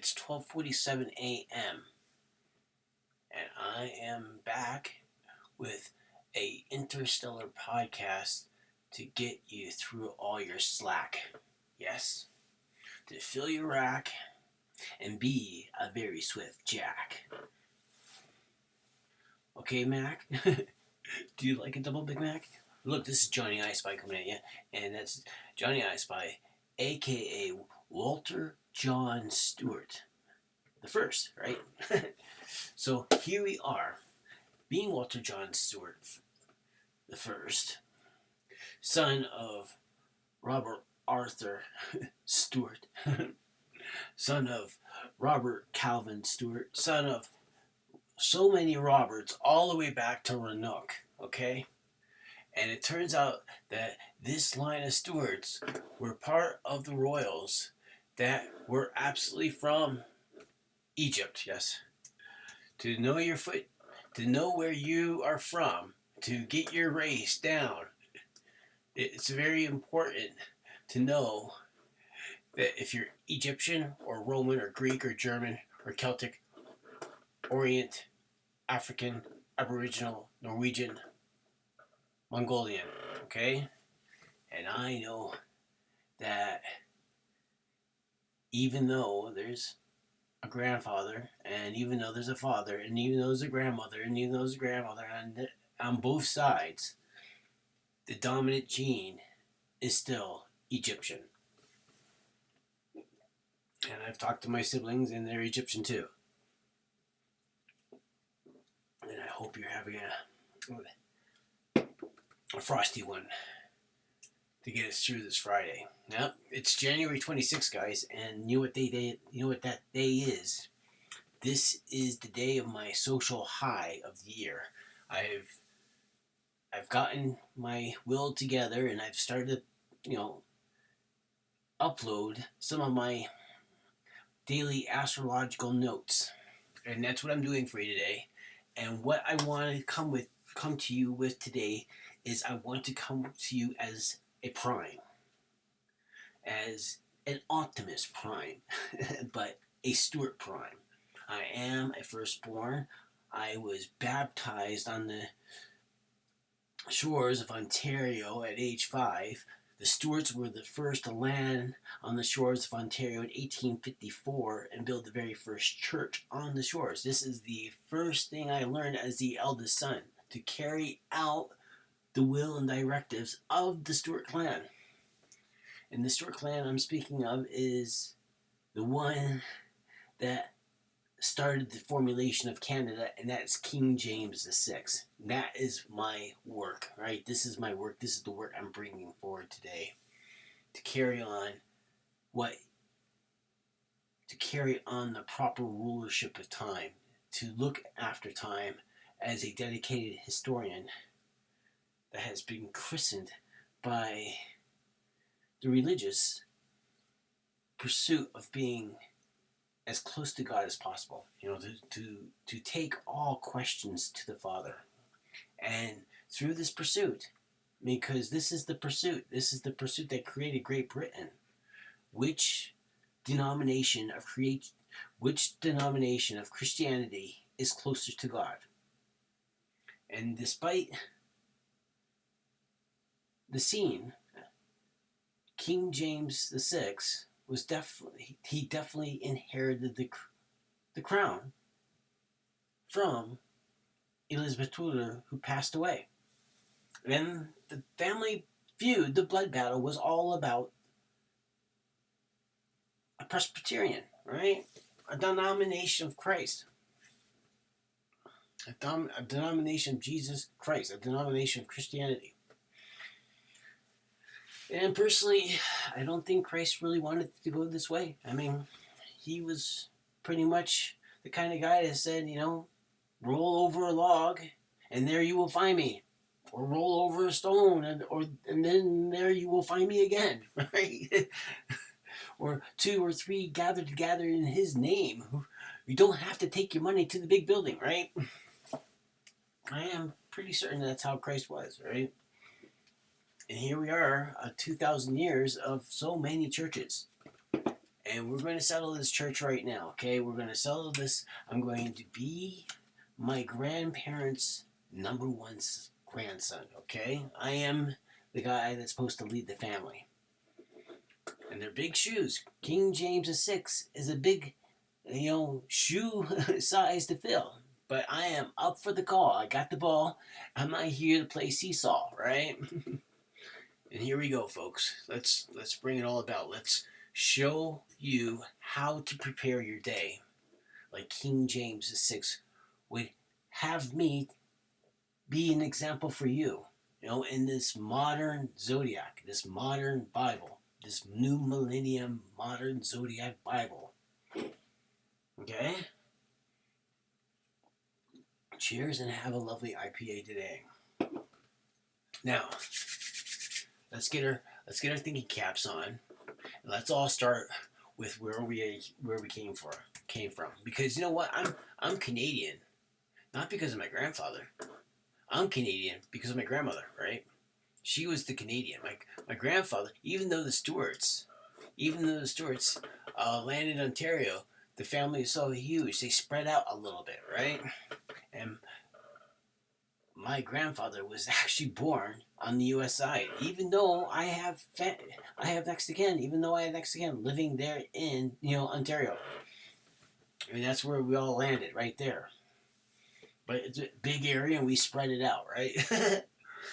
It's 12:47 a.m. and I am back with a interstellar podcast to get you through all your slack. Yes, to fill your rack and be a very swift jack. Okay, Mac? Do you like a double Big Mac? Look, this is Johnny I Spy coming at you, and that's Johnny I Spy, aka Walter John Stewart. The first, right? So here we are, being Walter John Stewart the first, son of Robert Arthur Stewart, son of Robert Calvin Stewart, son of so many Roberts, all the way back to Rannoch, okay? And it turns out that this line of Stewarts were part of the royals that were absolutely from Egypt, yes. To know your foot, to know where you are from, to get your race down, it's very important to know that if you're Egyptian or Roman or Greek or German or Celtic, Orient, African, Aboriginal, Norwegian, Mongolian, okay? And I know that even though there's a grandfather, and even though there's a father, and even though there's a grandmother, and even though there's a grandmother, and on both sides, the dominant gene is still Egyptian. And I've talked to my siblings, and they're Egyptian too. And I hope you're having a frosty one to get us through this Friday. Yep, it's January 26th, guys, and you know what that day is? This is the day of my social high of the year. I've gotten my will together, and I've started to, upload some of my daily astrological notes, and that's what I'm doing for you today. And what I want to come to you with today is I want to come to you as a prime, as an Optimus Prime, but a Stewart Prime. I am a firstborn. I was baptized on the shores of Ontario at age 5. The Stewarts were the first to land on the shores of Ontario in 1854 and build the very first church on the shores. This is the first thing I learned as the eldest son, to carry out the will and directives of the Stewart clan. And the Stewart clan I'm speaking of is the one that started the formulation of Canada, and that's King James VI. That is my work, right? This is my work. This is the work I'm bringing forward today to carry on the proper rulership of time, to look after time as a dedicated historian that has been christened by the religious pursuit of being as close to God as possible, to take all questions to the Father. And through this pursuit, because this is the pursuit that created Great Britain, which denomination of Christianity is closer to God? And despite the scene, King James VI was definitely inherited the crown from Elizabeth Tudor, who passed away. And the family feud, the blood battle, was all about a Presbyterian, right? A denomination of Christ. A denomination of Jesus Christ. A denomination of Christianity. And personally, I don't think Christ really wanted it to go this way. I mean, he was pretty much the kind of guy that said, roll over a log and there you will find me. Or roll over a stone and then there you will find me again, right? Or 2 or 3 gathered together in his name. You don't have to take your money to the big building, right? I am pretty certain that's how Christ was, right? And here we are, 2,000 years of so many churches. And we're going to settle this church right now, okay? We're going to settle this. I'm going to be my grandparents' number one grandson, okay? I am the guy that's supposed to lead the family. And they're big shoes. King James VI is a big, shoe size to fill. But I am up for the call. I got the ball. I'm not here to play seesaw, right? And here we go, folks. Let's bring it all about. Let's show you how to prepare your day, like King James VI would have me be an example for you. In this modern zodiac, this modern Bible, this new millennium modern zodiac Bible. Okay? Cheers and have a lovely IPA today. Now, let's get our thinking caps on. And let's all start with where we came from. Because you know what? I'm Canadian, not because of my grandfather. I'm Canadian because of my grandmother, right? She was the Canadian. My grandfather, even though the Stuarts landed in Ontario, the family is so huge, they spread out a little bit, right? And my grandfather was actually born on the U.S. side, even though I have next of kin living there in Ontario. I mean, that's where we all landed, right there. But it's a big area and we spread it out, right?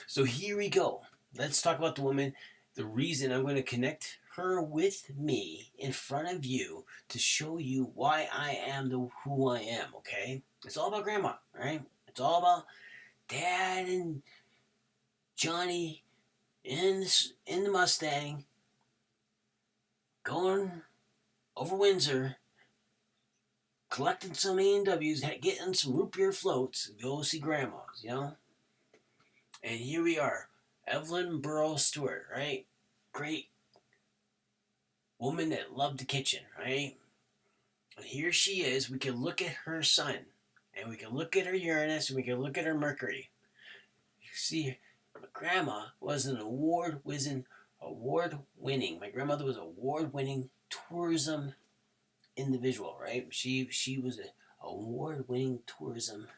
So here we go. Let's talk about the woman. The reason I'm going to connect her with me in front of you to show you why I am who I am, okay? It's all about grandma, right? It's all about Dad and Johnny in the Mustang going over Windsor, collecting some A&Ws, getting some root beer floats, go see grandmas, And here we are, Evelyn Burrow Stewart, right? Great woman that loved the kitchen, right? And here she is. We can look at her sun, and we can look at her Uranus, and we can look at her Mercury. You see, my grandma was an award-winning. My grandmother was an award-winning tourism individual, right? She was an award-winning tourism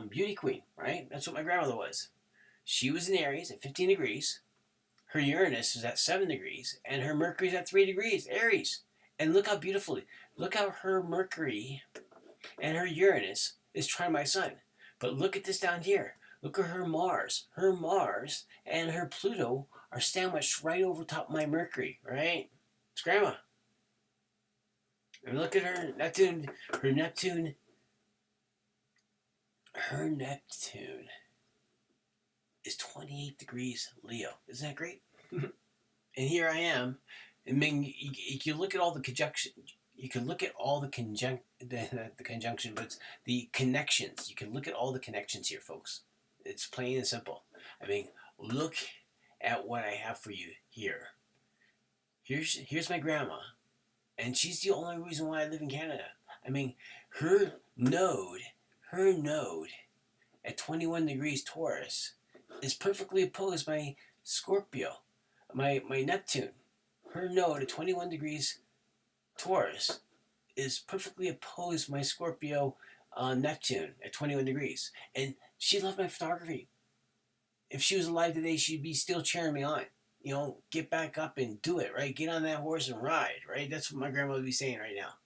beauty queen, right? That's what my grandmother was. She was in Aries at 15 degrees. Her Uranus is at 7 degrees, and her Mercury's at 3 degrees, Aries. And look how her Mercury and her Uranus is trying my sun. But look at this down here. Look at her Mars. Her Mars and her Pluto are sandwiched right over top of my Mercury, right? It's grandma. And look at her Neptune. Her Neptune is 28 degrees Leo. Isn't that great? And here I am. I mean, you can look at all the conjunction. You can look at all the conjunction, but it's the connections. You can look at all the connections here, folks. It's plain and simple. I mean, look at what I have for you here. Here's my grandma, and she's the only reason why I live in Canada. I mean, her node at 21 degrees Taurus is perfectly opposed my Scorpio, my Neptune. Her node at 21 degrees Taurus is perfectly opposed my Scorpio Neptune at 21 degrees. And she loved my photography. If she was alive today, she'd be still cheering me on. Get back up and do it, right? Get on that horse and ride, right? That's what my grandma would be saying right now.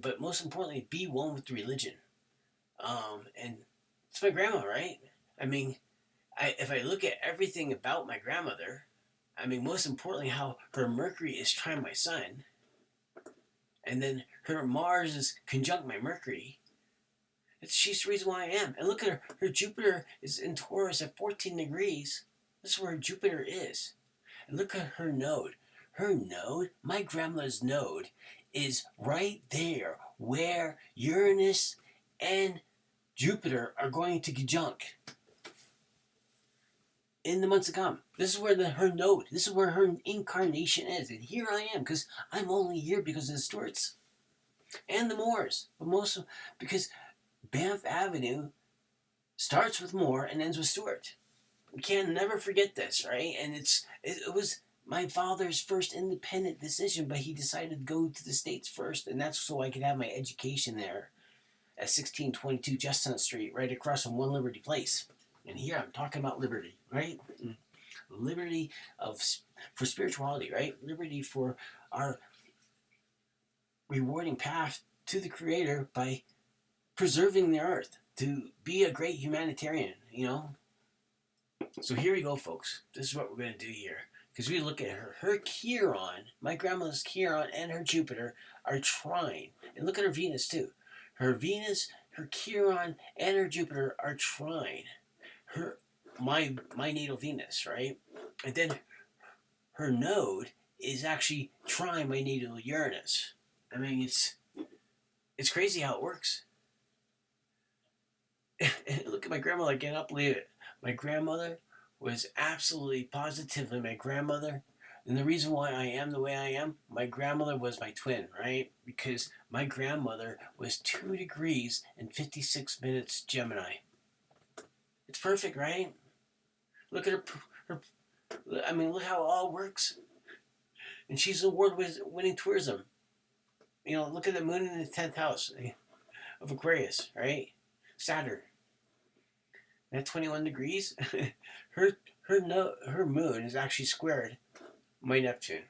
But most importantly, be one with the religion. And it's my grandma, right? I mean, if I look at everything about my grandmother, I mean, most importantly, how her Mercury is trying my sun, and then her Mars is conjunct my Mercury. She's the reason why I am. And look at her Jupiter is in Taurus at 14 degrees. This is where her Jupiter is. And look at her node. Her node, my grandmother's node, is right there where Uranus and Jupiter are going to conjunct in the months to come. This is where her node, this is where her incarnation is. And here I am, because I'm only here because of the Stuarts and the Moores. But because Banff Avenue starts with Moore and ends with Stuart. We can never forget this, right? And it was my father's first independent decision, but he decided to go to the States first, and that's so I could have my education there at 1622 Chestnut Street, right across from One Liberty Place. And here I'm talking about liberty, right? Liberty of for spirituality, right? Liberty for our rewarding path to the Creator by preserving the earth, to be a great humanitarian, you know? So here we go, folks. This is what we're going to do here. Because we look at her Chiron, my grandmother's Chiron and her Jupiter are trine. And look at her Venus too. Her Venus, her Chiron, and her Jupiter are trine. My natal Venus, right? And then her node is actually trine my natal Uranus. I mean, it's crazy how it works. Look at my grandmother, I cannot believe it. My grandmother was absolutely positively my grandmother. And the reason why I am the way I am, my grandmother was my twin, right? Because my grandmother was 2 degrees and 56 minutes Gemini. It's perfect, right? Look at her I mean, look how it all works. And she's award-winning tourism. You know, look at the moon in the 10th house of Aquarius, right? Saturn. At 21 degrees, her moon is actually squared my Neptune.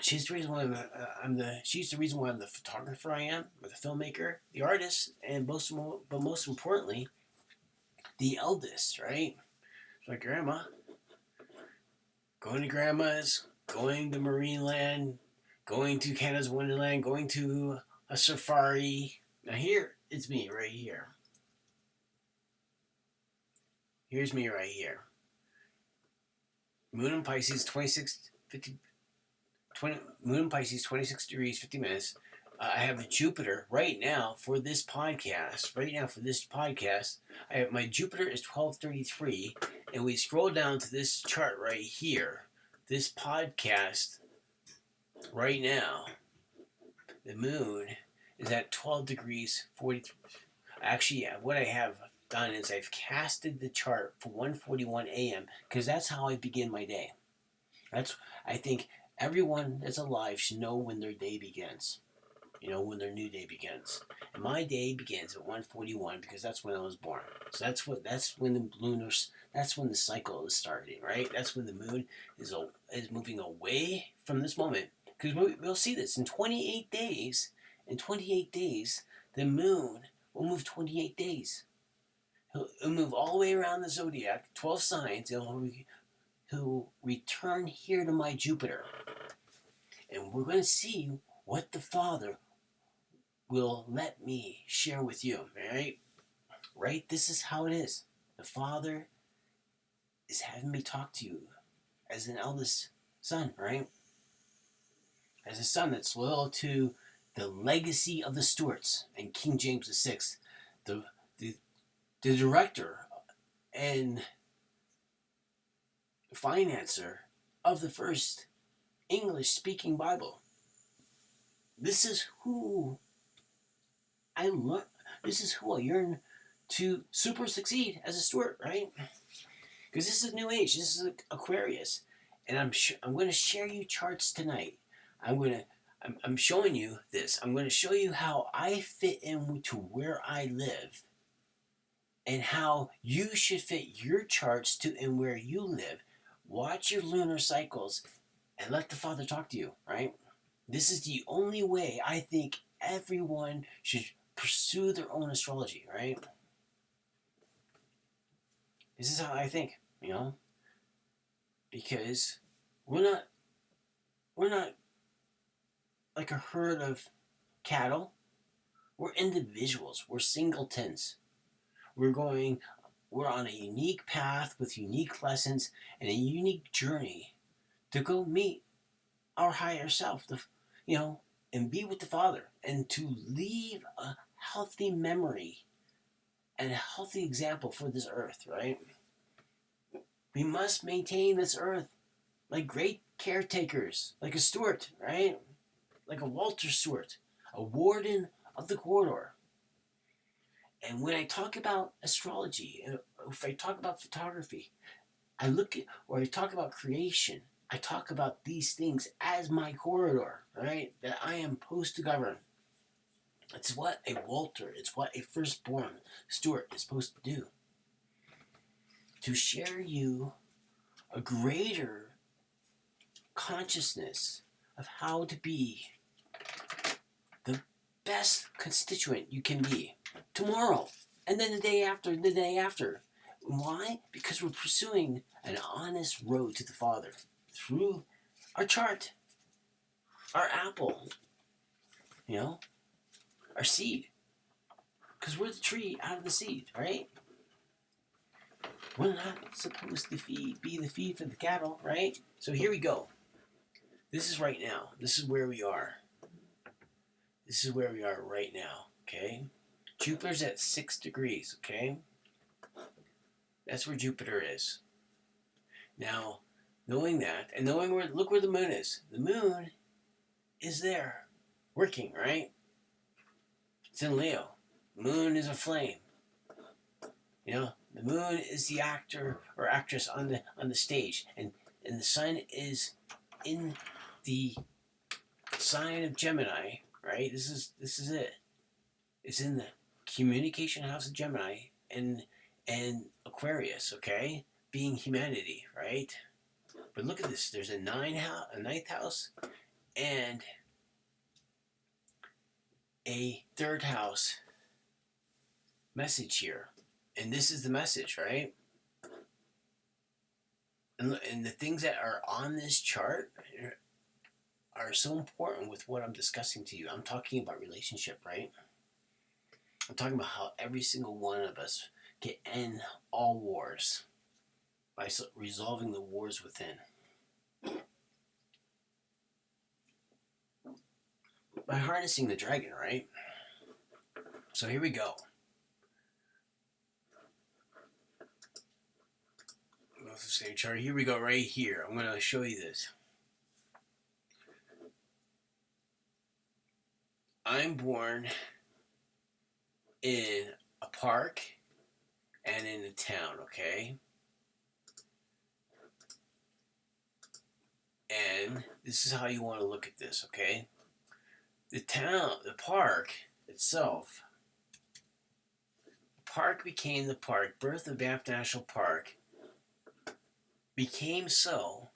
She's the reason why she's the reason why I'm the photographer I am, or the filmmaker, the artist, and most importantly, the eldest, right? My grandma. Going to grandma's, going to Marineland, going to Canada's Wonderland, going to a safari. Now here, it's me right here. Here's me right here. Moon in Pisces, 26 degrees, 50 minutes. I have the Jupiter right now for this podcast. I have my Jupiter is 1233, and we scroll down to this chart right here. This podcast right now, the moon is at 12 degrees 40. Actually, what I have done is I've casted the chart for 1:41 a.m. because that's how I begin my day. I think everyone that's alive should know when their day begins. You know, when their new day begins. And my day begins at 1:41 because that's when I was born. So that's when the cycle is starting, right? That's when the moon is moving away from this moment. Because we'll see this in 28 days. In 28 days, the moon will move 28 days. He'll move all the way around the zodiac, 12 signs. He'll return here to my Jupiter. And we're going to see what the Father will let me share with you, right? Right? This is how it is. The Father is having me talk to you as an eldest son, right? As a son that's loyal to the legacy of the Stuarts and King James VI, the director and financer of the first English-speaking Bible. This is who I love. This is who I yearn to super succeed as a Stuart, right? Because this is New Age. This is Aquarius, and I'm going to share you charts tonight. I'm showing you this. I'm going to show you how I fit into where I live, and how you should fit your charts to in where you live. Watch your lunar cycles, and let the Father talk to you. Right? This is the only way I think everyone should pursue their own astrology, right? This is how I think, you know? Because we're not like a herd of cattle. We're individuals. We're singletons. We're on a unique path with unique lessons and a unique journey to go meet our higher self, and be with the Father, and to leave a healthy memory and a healthy example for this earth, right? We must maintain this earth like great caretakers, like a Stuart, right? Like a Walter Stewart, a warden of the corridor. And when I talk about astrology, if I talk about photography, I look at, or I talk about creation, I talk about these things as my corridor, right? That I am supposed to govern. It's what a Walter, it's what a firstborn Stuart is supposed to do. To share you a greater consciousness of how to be the best constituent you can be tomorrow, and then the day after, the day after. Why? Because we're pursuing an honest road to the Father through our chart, our apple, you know, our seed. Because we're the tree out of the seed, right? We're not supposed to be the feed for the cattle, right? So here we go. This is right now. This is where we are. This is where we are right now, okay? Jupiter's at 6 degrees, okay? That's where Jupiter is. Now, knowing that, and knowing where, look where the moon is. The moon is there, working, right? It's in Leo. Moon is a flame. You know, the moon is the actor or actress on the stage, and the sun is in the sign of Gemini, right? This is it. It's in the communication house of Gemini and Aquarius, okay? Being humanity, right? But look at this. There's a ninth house, and a third house message here. And this is the message, right? And the things that are on this chart are so important with what I'm discussing to you. I'm talking about relationship, right? I'm talking about how every single one of us can end all wars by resolving the wars within. By harnessing the dragon, right? So here we go. Both the same chart. Here we go, right here. I'm going to show you this. I'm born in a park and in a town, okay? And this is how you want to look at this, okay? The park itself, the park became the park, birth of Banff National Park became so,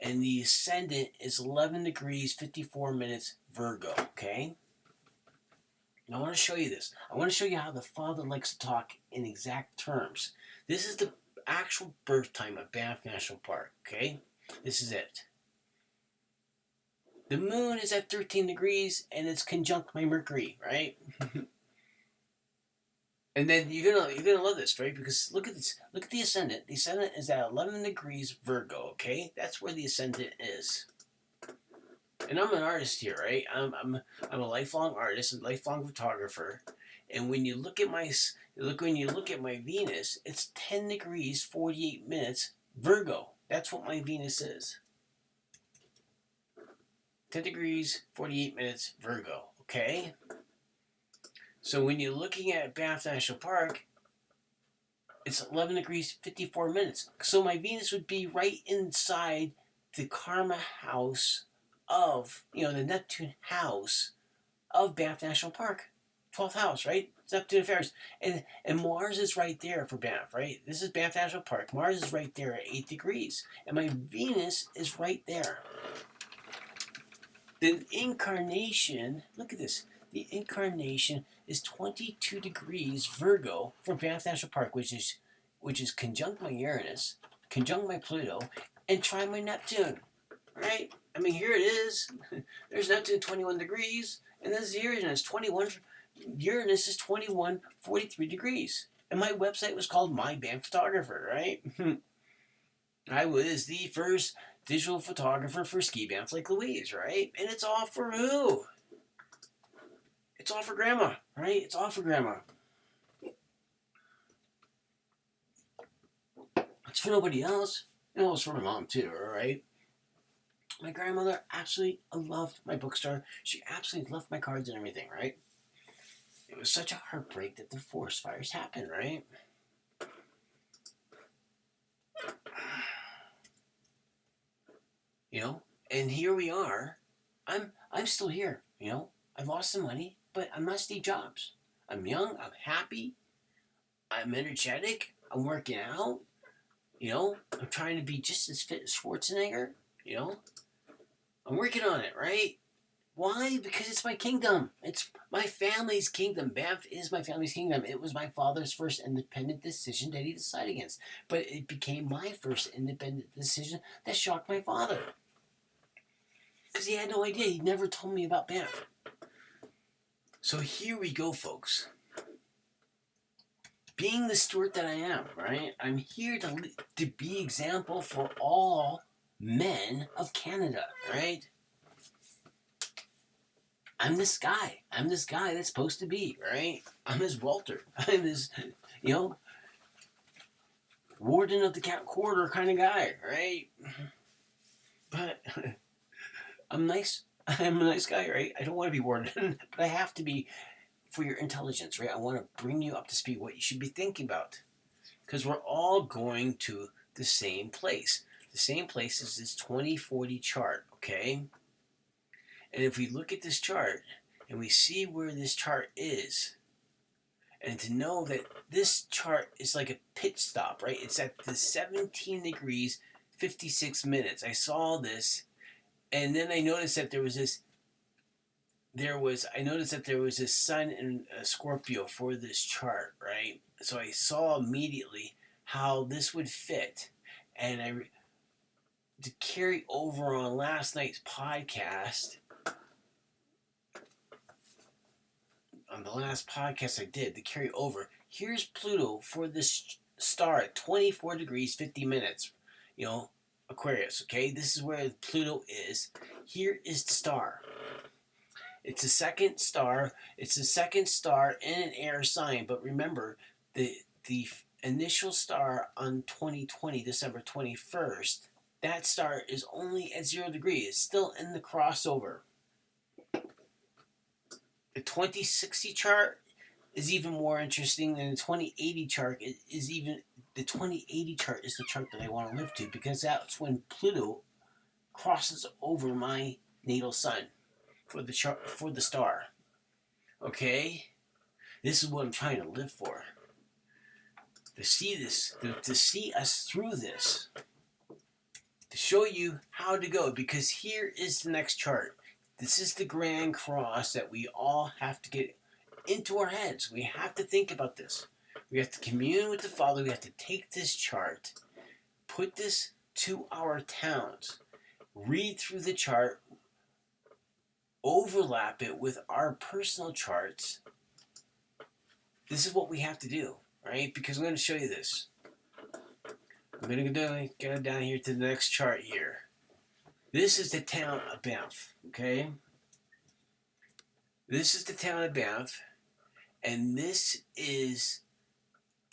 and the ascendant is 11 degrees, 54 minutes Virgo, okay? Now I want to show you this. I want to show you how the Father likes to talk in exact terms. This is the actual birth time of Banff National Park, okay? This is it. The moon is at 13 degrees and it's conjunct my Mercury, right? And then you're gonna love this, right? Because look at this. Look at the ascendant. The ascendant is at 11 degrees Virgo, okay? That's where the ascendant is. And I'm an artist here, right? I'm a lifelong artist, a lifelong photographer. And when you look at my Venus, it's 10 degrees 48 minutes Virgo. That's what my Venus is. 10 degrees 48 minutes Virgo, okay? So when you're looking at Banff National Park, it's 11 degrees 54 minutes. So my Venus would be right inside the karma house of, the Neptune house of Banff National Park. 12th house, right? It's Neptune affairs. And Mars is right there for Banff, right? This is Banff National Park. Mars is right there at 8 degrees. And my Venus is right there. The incarnation, look at this. The incarnation is 22 degrees Virgo for Banff National Park, which is conjunct my Uranus, conjunct my Pluto, and trine my Neptune, right? I mean, here it is. There's Neptune 21 degrees, and there's Uranus 21. Uranus is 21, 43 degrees. And my website was called My Banff Photographer, right? I was the first digital photographer for Ski Banff Lake Louise, right? And it's all for who? It's all for Grandma, right? It's all for Grandma. It's for nobody else. It's for my mom too, all right? My grandmother absolutely loved my bookstore. She absolutely loved my cards and everything, right? It was such a heartbreak that the forest fires happened, right? You know, and here we are. I'm still here. You know, I've lost some money, but I'm not Steve Jobs. I'm young. I'm happy. I'm energetic. I'm working out. You know, I'm trying to be just as fit as Schwarzenegger. You know, I'm working on it, right? Why? Because it's my kingdom. It's my family's kingdom. Banff is my family's kingdom. It was my father's first independent decision that he decided against. But it became my first independent decision that shocked my father. Because he had no idea. He never told me about Banff. So here we go, folks. Being the steward that I am, right? I'm here to be example for all men of Canada, right? I'm this guy. I'm this guy that's supposed to be, right? I'm his Walter. I'm his, you know, warden of the cat corridor kind of guy, right? But I'm nice. I'm a nice guy, right? I don't want to be warden, but I have to be for your intelligence, right? I want to bring you up to speed what you should be thinking about. Because we're all going to the same place. The same place is this 2040 chart, okay? And if we look at this chart and we see where this chart is, and to know that this chart is like a pit stop, right? It's at the 17 degrees, 56 minutes. I saw this, and then I noticed that there was this sun in Scorpio for this chart, right? So I saw immediately how this would fit, and to carry over on last night's podcast. On the last podcast I did, to carry over, here's Pluto for this star at 24 degrees 50 minutes. You know, Aquarius, okay? This is where Pluto is. Here is the star. It's the second star. It's the second star in an air sign. But remember, the initial star on 2020, December 21st, that star is only at 0 degrees. It's still in the crossover. The 2060 chart is even more interesting than the 2080 chart. The 2080 chart is the chart that I want to live to, because that's when Pluto crosses over my natal sun for the star. Okay, this is what I'm trying to live for. To see this, to see us through this, to show you how to go. Because here is the next chart. This is the Grand Cross that we all have to get into our heads. We have to think about this. We have to commune with the Father. We have to take this chart, put this to our towns, read through the chart, overlap it with our personal charts. This is what we have to do, right? Because I'm going to show you this. I'm going to go down here to the next chart here. This is the town of Banff, okay? This is the town of Banff, and this is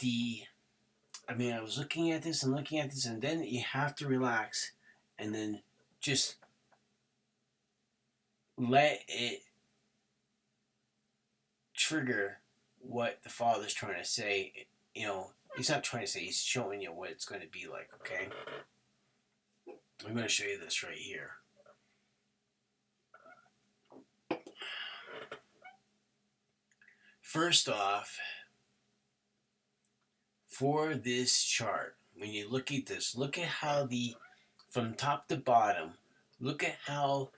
I was looking at this, and then you have to relax, and then just let it trigger what the Father's trying to say. You know, he's not trying to say, he's showing you what it's going to be like, okay? I'm going to show you this right here. First off, for this chart, when you look at this, look at how from top to bottom, look at how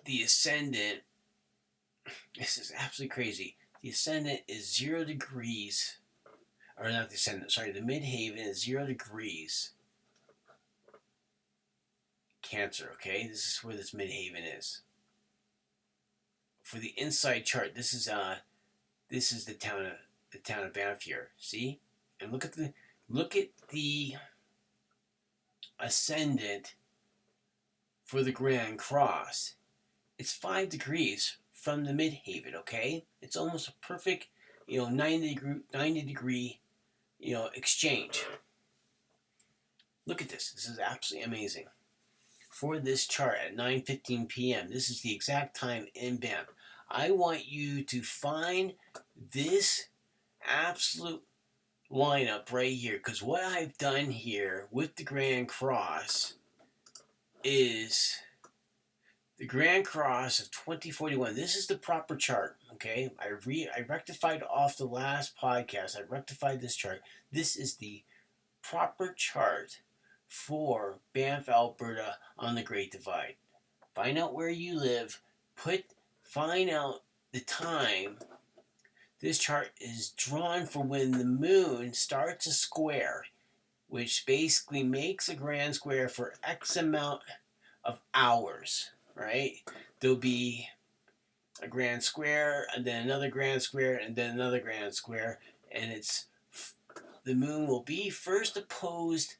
the ascendant, this is absolutely crazy. The ascendant is 0 degrees, or not the ascendant, sorry, the midhaven is 0 degrees Cancer, okay? This is where this midhaven is. For the inside chart, this is the town of Banff here. See? And look at the ascendant for the Grand Cross. It's 5 degrees from the midhaven, okay? It's almost a perfect, 90 degree, exchange. Look at this. This is absolutely amazing. For this chart at 9:15 p.m., this is the exact time in Banff. I want you to find this absolute lineup right here, because what I've done here with the Grand Cross is the Grand Cross of 2041. This is the proper chart, okay? I rectified off the last podcast. I rectified this chart. This is the proper chart for Banff, Alberta on the Great Divide. Find out where you live. Find out the time. This chart is drawn for when the moon starts a square, which basically makes a grand square for X amount of hours, right? There'll be a grand square, and then another grand square, and then another grand square, and the moon will be first opposed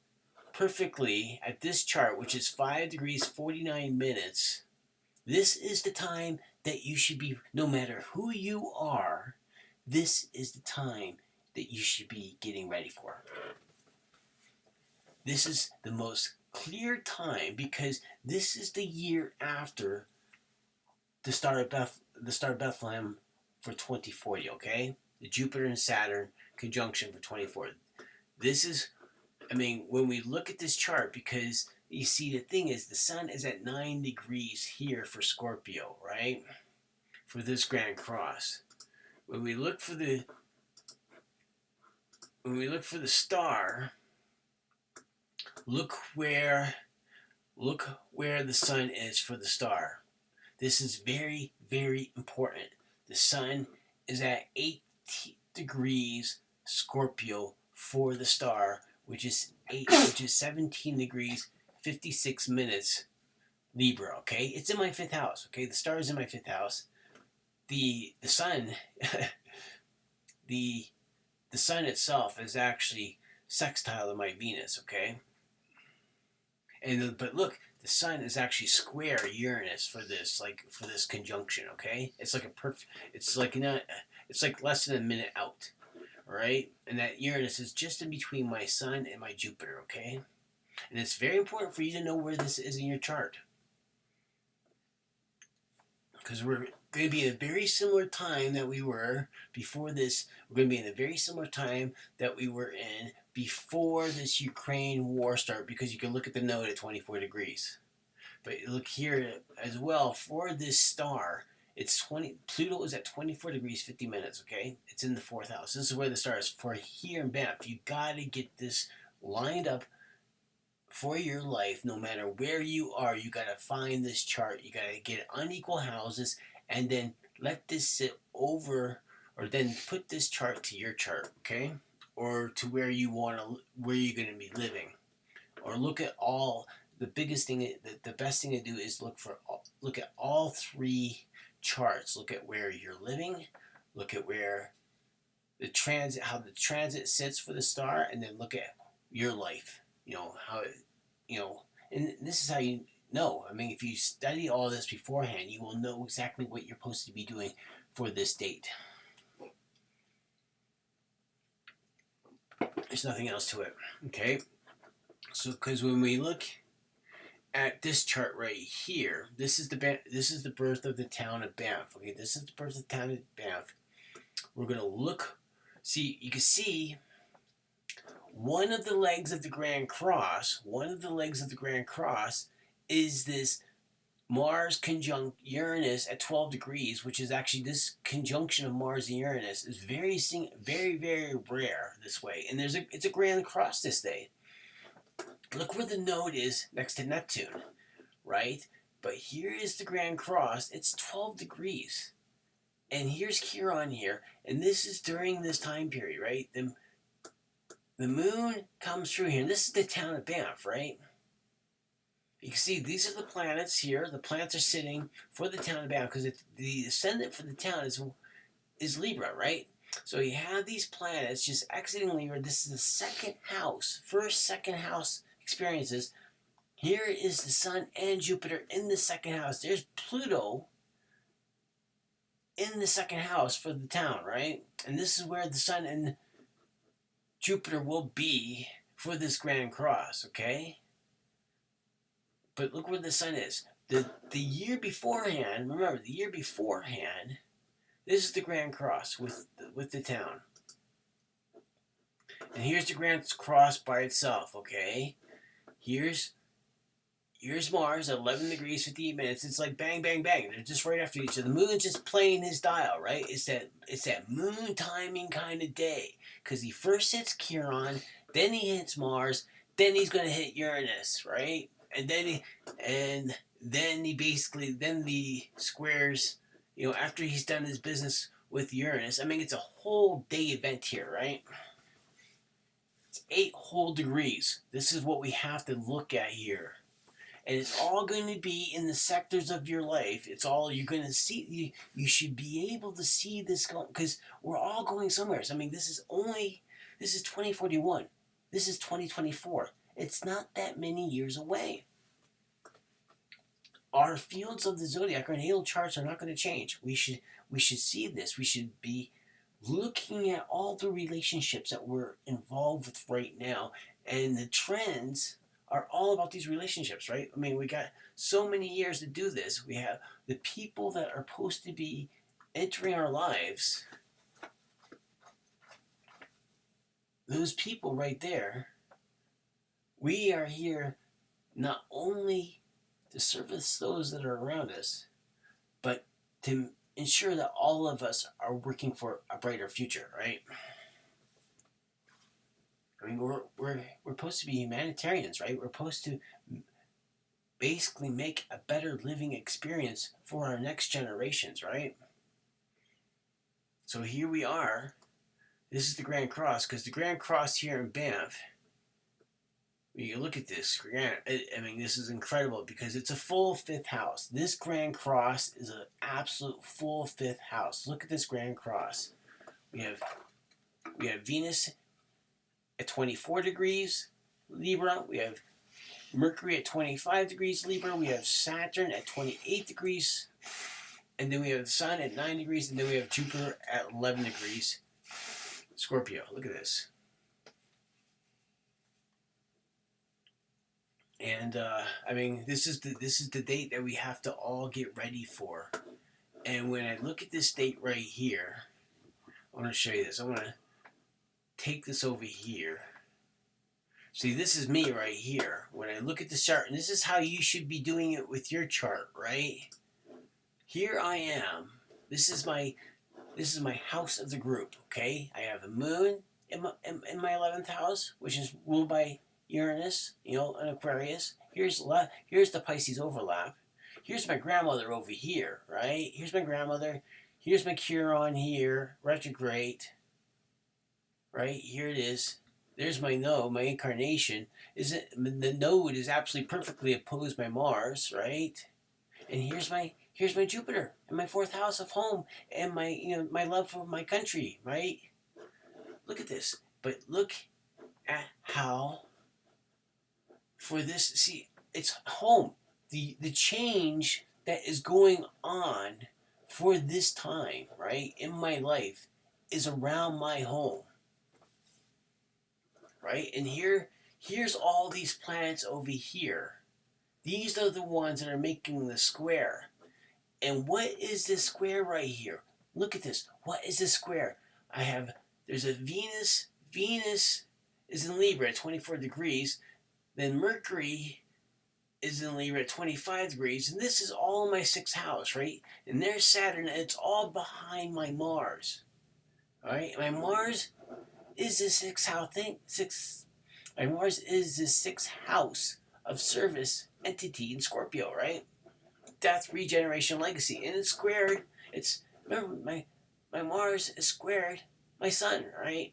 perfectly at this chart, which is 5 degrees 49 minutes. This is the time that you should be, no matter who you are, this is the time that you should be getting ready for. This is the most clear time because this is the year after the Star of Bethlehem for 2040, okay? The Jupiter and Saturn conjunction for 2040. This is, when we look at this chart, because you see the thing is the sun is at 9 degrees here for Scorpio, right? For this Grand Cross. When we look for the star, look where the sun is for the star. This is very, very important. The sun is at 8 degrees Scorpio for the star, which is 17 degrees 56 minutes Libra, okay? It's in my 5th house, okay? The star is in my 5th house. The sun the sun itself is actually sextile to my Venus, okay? But look, the sun is actually square Uranus for this conjunction, okay? It's like less than a minute out, right? And that Uranus is just in between my sun and my Jupiter, okay? And it's very important for you to know where this is in your chart, because we're going to be in a very similar time that we were before this. We're going to be in a very similar time that we were in before this Ukraine war started, because you can look at the node at 24 degrees. But look here as well for this star. Pluto is at 24 degrees 50 minutes, okay? It's in the 4th house. This is where the star is. For here in Banff, you got to get this lined up for your life. No matter where you are, you got to find this chart. You got to get unequal houses and then let this sit over, or then put this chart to your chart, okay? Or to where you're going to be living. Or look at all, the best thing to do is look at all 3 charts. Look at where you're living, look at where how the transit sits for the star, and then look at your life. And this is how you know. If you study all this beforehand, you will know exactly what you're supposed to be doing for this date. There's nothing else to it, okay? So, because when we look at this chart right here, this is the birth of the town of Banff. Okay, this is the birth of the town of Banff. We're gonna look. See, you can see one of the legs of the Grand Cross. One of the legs of the Grand Cross is this Mars conjunct Uranus at 12 degrees, which is actually, this conjunction of Mars and Uranus is very, very rare this way. And it's a Grand Cross this day. Look where the node is next to Neptune, right? But here is the Grand Cross. It's 12 degrees. And here's Chiron here. And this is during this time period, right? The moon comes through here. And this is the town of Banff, right? You can see these are the planets here. The planets are sitting for the town of Banff, because the ascendant for the town is Libra, right? So you have these planets just exiting Libra. This is the second house experiences. Here is the sun and Jupiter in the second house. There's Pluto in the second house for the town, right? And this is where the sun and Jupiter will be for this Grand Cross, okay? But look where the sun is. The year beforehand, remember the year beforehand, this is the Grand Cross with the town. And here's the Grand Cross by itself, okay? Here's Mars at 11 degrees 58 minutes. It's like bang, bang, bang. They're just right after each other. The moon's just playing his dial, right? It's that moon timing kind of day. Because he first hits Chiron, then he hits Mars, then he's gonna hit Uranus, right? And then he basically then the squares, after he's done his business with Uranus. I mean, it's a whole day event here, right? It's 8 whole degrees. This is what we have to look at here. And it's all going to be in the sectors of your life. It's all you're going to see. You should be able to see this because we're all going somewhere. So, I mean, this is 2041. This is 2024. It's not that many years away. Our fields of the zodiac, our natal charts are not going to change. We should see this. We should be looking at all the relationships that we're involved with right now, and the trends are all about these relationships, right? I mean, we got so many years to do this. We have the people that are supposed to be entering our lives. Those people right there, we are here not only to service those that are around us, but to ensure that all of us are working for a brighter future, right? I mean, we're supposed to be humanitarians, right? We're supposed to basically make a better living experience for our next generations, right? So here we are. This is the Grand Cross, because the Grand Cross here in Banff, when you look at this, I mean, this is incredible because it's a full 5th house. This Grand Cross is an absolute full 5th house. Look at this Grand Cross. We have Venus at 24 degrees Libra. We have Mercury at 25 degrees Libra. We have Saturn at 28 degrees. And then we have the Sun at 9 degrees. And then we have Jupiter at 11 degrees Scorpio. Look at this. And I mean, this is the date that we have to all get ready for. And when I look at this date right here, I want to show you this. I want to take this over here. See, this is me right here. When I look at the chart, and this is how you should be doing it with your chart, right? Here I am. This is my house of the group, okay? I have the moon in my 11th house, which is ruled by Uranus, an Aquarius. Here's the Pisces overlap. Here's my grandmother over here, right? Here's my grandmother. Here's my Chiron here, retrograde. Right, here it is. There's my node, my incarnation. The node is absolutely perfectly opposed by Mars, right? And here's my Jupiter in my 4th house of home and my love for my country, right? Look at this. But look at how for this, see, it's home. The change that is going on for this time, right, in my life is around my home. Right? And here's all these planets over here. These are the ones that are making the square. And what is this square right here? Look at this. What is this square? There's a Venus. Venus is in Libra at 24 degrees. Then Mercury is in Libra at 25 degrees. And this is all in my 6th house, right? And there's Saturn, and it's all behind my Mars. All right? My Mars is the 6th house thing. My Mars is the 6th house of service entity in Scorpio, right? Death, regeneration, legacy, and it's squared. Remember my Mars is squared my Sun, right?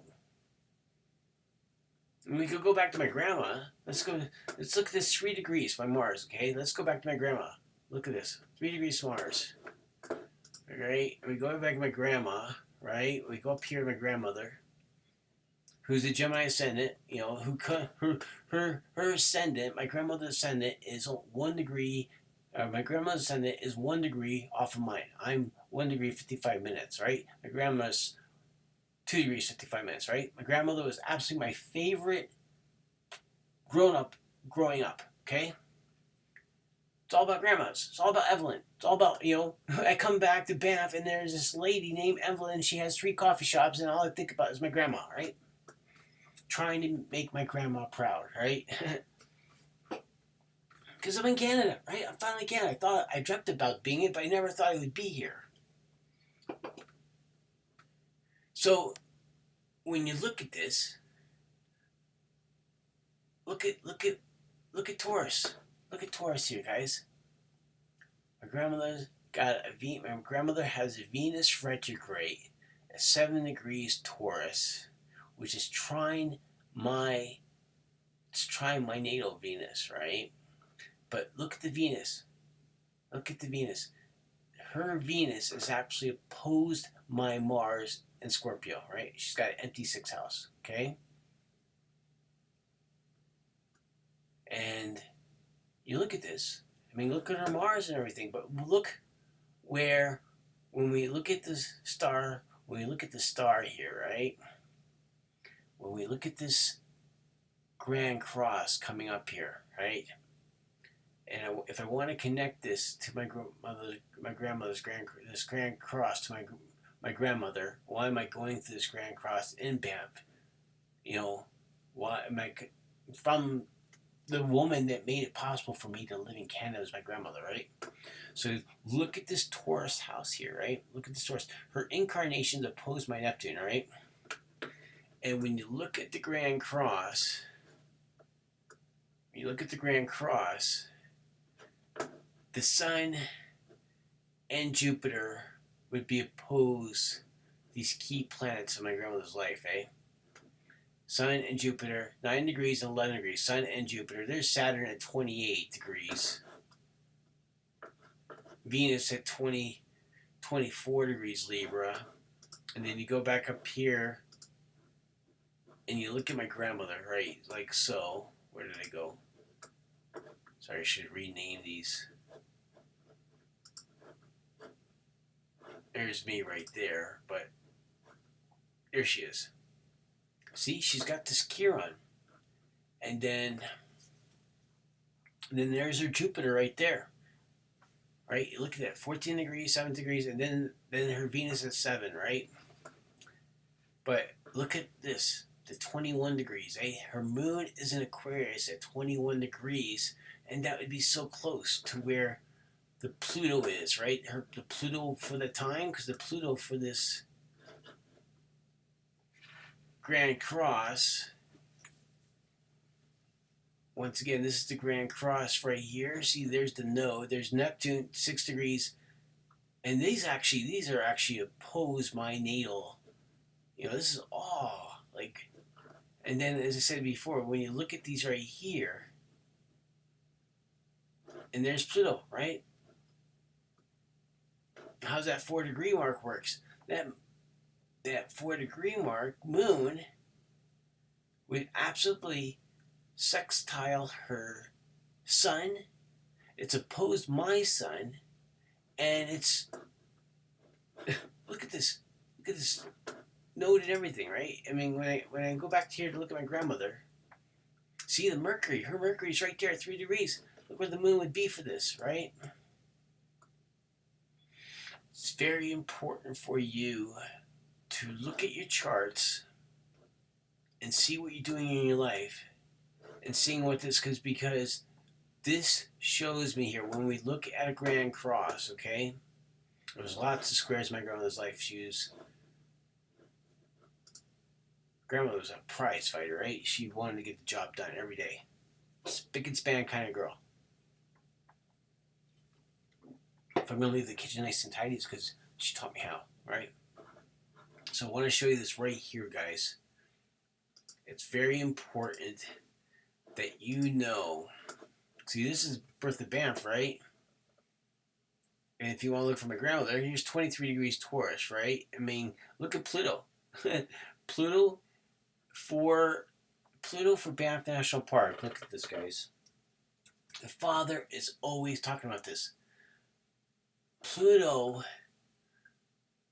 And we could go back to my grandma. Let's look at this 3 degrees my Mars. Okay, let's go back to my grandma. Look at this 3 degrees Mars. All right, we go back to my grandma. Right, we go up here to my grandmother, who's a Gemini ascendant, her ascendant, my grandmother's ascendant is 1 degree, my grandmother's ascendant is 1 degree off of mine. I'm 1 degree 55 minutes, right? My grandma's 2 degrees 55 minutes, right? My grandmother was absolutely my favorite growing up, okay? It's all about grandmas. It's all about Evelyn. It's all about, I come back to Banff and there's this lady named Evelyn. She has 3 coffee shops and all I think about is my grandma, right? Trying to make my grandma proud, right? Because I'm in Canada, right? I'm finally in Canada. I dreamt about being it, but I never thought I would be here. So, when you look at this, look at Taurus. Look at Taurus here, guys. My grandmother has a Venus retrograde at 7 degrees Taurus, which is trying my natal Venus, right? But look at the Venus. Look at the Venus. Her Venus is actually opposed my Mars in Scorpio, right? She's got an empty 6th house, okay? And you look at this. I mean, look at her Mars and everything, but look where, when we look at the star here, right? When we look at this Grand Cross coming up here, right? And if I want to connect this to my grandmother's Grand Cross to my grandmother, why am I going through this Grand Cross in Banff? Why am I from the woman that made it possible for me to live in Canada as my grandmother, right? So look at this Taurus house here, right? Look at this Taurus. Her incarnations oppose my Neptune, right? And when you look at the Grand Cross, the Sun and Jupiter would be opposed these key planets in my grandmother's life, eh? Sun and Jupiter, 9 degrees and 11 degrees. Sun and Jupiter. There's Saturn at 28 degrees. Venus at 24 degrees Libra. And then you go back up here and you look at my grandmother, right? Like so. Where did I go? Sorry, I should rename these. There's me right there, but there she is. See, she's got this Chiron. And then there's her Jupiter right there. Right? You look at that, 14 degrees, 7 degrees, and then her Venus at 7, right? But look at this, the 21 degrees, eh? Her moon is in Aquarius at 21 degrees, and that would be so close to where the Pluto is, right? The Pluto for the time, because the Pluto for this Grand Cross, once again, this is the Grand Cross right here. See, there's the node. There's Neptune, 6 degrees. And these are actually opposed my natal. This is all, like, and then, as I said before, when you look at these right here, and there's Pluto, right? How's that 4-degree mark works? That 4-degree mark, moon, would absolutely sextile her sun. It's opposed my sun, and it's look at this node and everything, right? I mean, when I go back here to look at my grandmother, see the Mercury. Her Mercury's right there at 3 degrees. Look where the moon would be for this, right? It's very important for you to look at your charts and see what you're doing in your life and seeing what because this shows me here when we look at a Grand Cross, okay? There's lots of squares in my grandmother's life. Grandmother was a prize fighter, right? She wanted to get the job done every day. Spick and span kind of girl. If I'm going to leave the kitchen nice and tidy, it's because she taught me how, right? So I want to show you this right here, guys. It's very important that you know. See, this is birth of Banff, right? And if you want to look for my grandmother, here's 23 degrees Taurus, right? I mean, look at Pluto. Pluto for Banff National Park. Look at this, guys. The father is always talking about this. Pluto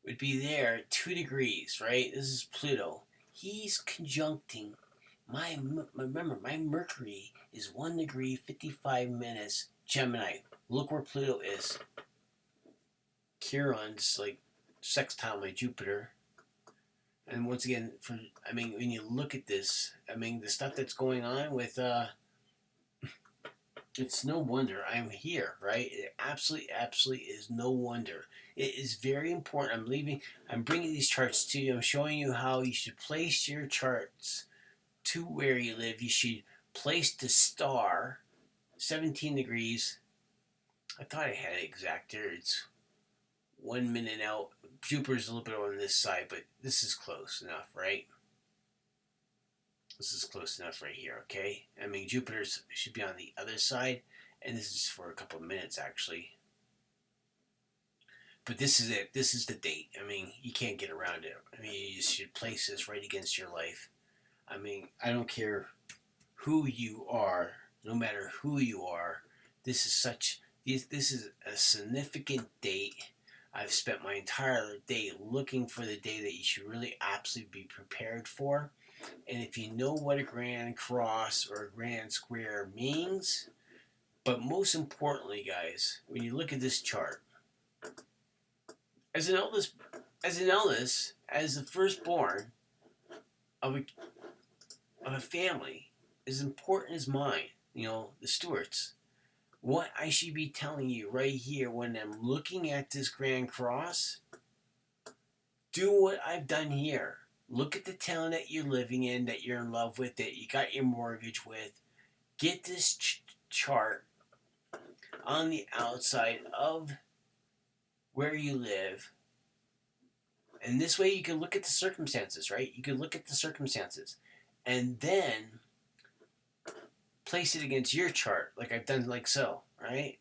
would be there at 2 degrees, right? This is Pluto. He's conjuncting remember, my Mercury is 1 degree, 55 minutes Gemini. Look where Pluto is. Chiron's like sextile my Jupiter. And once again, when you look at this, the stuff that's going on with, it's no wonder I'm here, right? It absolutely is no wonder. It is very important. I'm bringing these charts to you. I'm showing you how you should place your charts to where you live. You should place the star 17 degrees. I thought I had it exact there. It's 1 minute out. Jupiter's a little bit on this side, but this is close enough, right? This is close enough right here, okay? Jupiter should be on the other side, and this is for a couple of minutes, actually. But this is it. This is the date. You can't get around it. You should place this right against your life. I don't care who you are, no matter who you are. This is a significant date. I've spent my entire day looking for the day that you should really absolutely be prepared for. And if you know what a grand cross or a grand square means, but most importantly, guys, when you look at this chart, as the firstborn of a family, as important as mine, the Stuarts, what I should be telling you right here when I'm looking at this grand cross, do what I've done here. Look at the town that you're living in, that you're in love with, that you got your mortgage with. Get this chart on the outside of where you live. And this way you can look at the circumstances, right? You can look at the circumstances. And then place it against your chart, like I've done like so, right?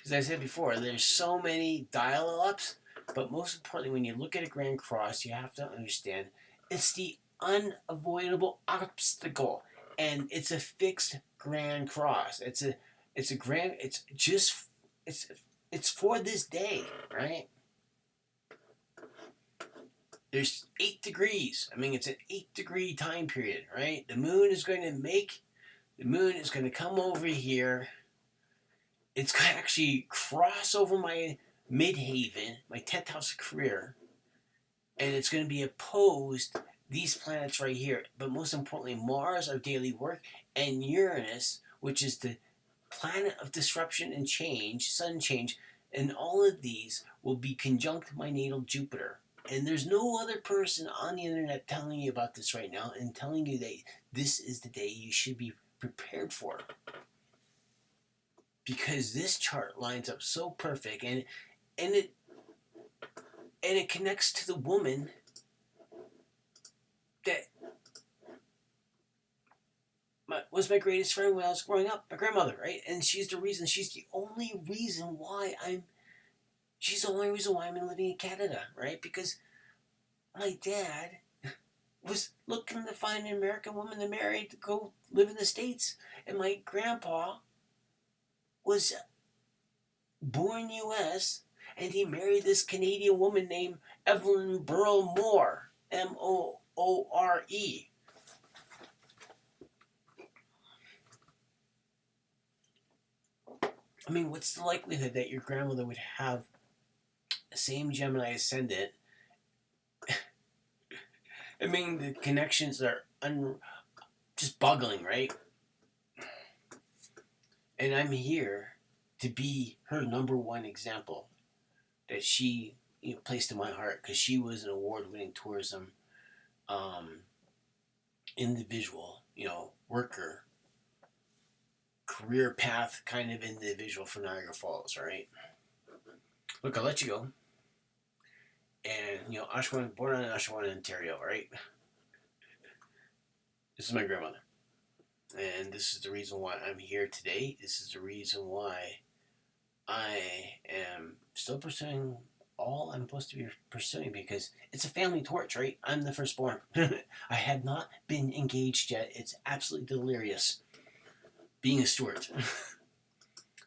As I said before, there's so many dial-ups, but most importantly, when you look at a grand cross, you have to understand it's the unavoidable obstacle, and it's a fixed grand cross. It's for this day, right? There's 8 degrees. It's an 8-degree time period, right? The moon is going to come over here. It's going to actually cross over my midhaven, my 10th house of career, and it's going to be opposed these planets right here. But most importantly, Mars, our daily work, and Uranus, which is the planet of disruption and change, sudden change, and all of these will be conjunct my natal Jupiter. And there's no other person on the internet telling you about this right now and telling you that this is the day you should be prepared for. Because this chart lines up so perfect, and it connects to the woman that was my greatest friend when I was growing up, my grandmother, right? And she's the only reason why I'm living in Canada, right? Because my dad was looking to find an American woman to marry to go live in the States, and my grandpa was born U.S., and he married this Canadian woman named Evelyn Burrell Moore, Moore. What's the likelihood that your grandmother would have the same Gemini ascendant? The connections are just boggling, right? And I'm here to be her number one example that she placed in my heart, because she was an award-winning tourism individual, worker, career path kind of individual for Niagara Falls, right? Look, I'll let you go. And, Oshawa, born in Oshawa, Ontario, right? This is my grandmother. And this is the reason why I'm here today. This is the reason why I am still pursuing all I'm supposed to be pursuing, because it's a family torch, right? I'm the firstborn. I have not been engaged yet. It's absolutely delirious being a Stuart.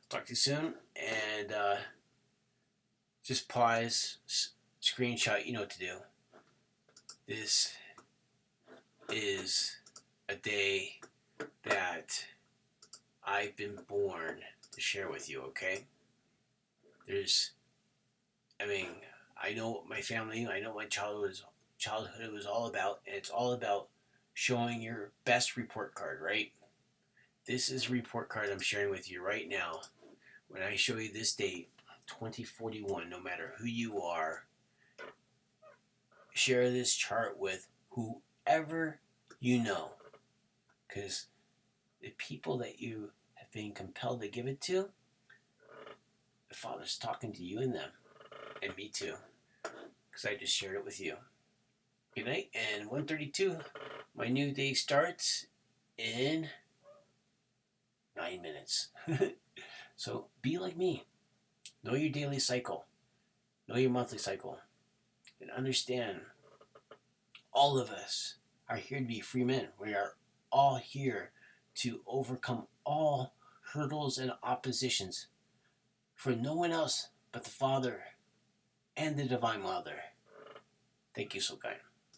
Talk to you soon, and just pause, screenshot, you know what to do. This is a day that I've been born to share with you, okay? There's, I mean, I know what my family, I know what my childhood was all about, and it's all about showing your best report card, right? This is a report card I'm sharing with you right now. When I show you this date, 2041, no matter who you are, share this chart with whoever you know. Because the people that you have been compelled to give it to, the Father's talking to you and them, and me too. Because I just shared it with you. Good night, and 1:32. My new day starts in 9 minutes. So be like me. Know your daily cycle. Know your monthly cycle. And understand all of us are here to be free men. We are all here to overcome all hurdles and oppositions for no one else but the Father and the Divine Mother. Thank you so kind.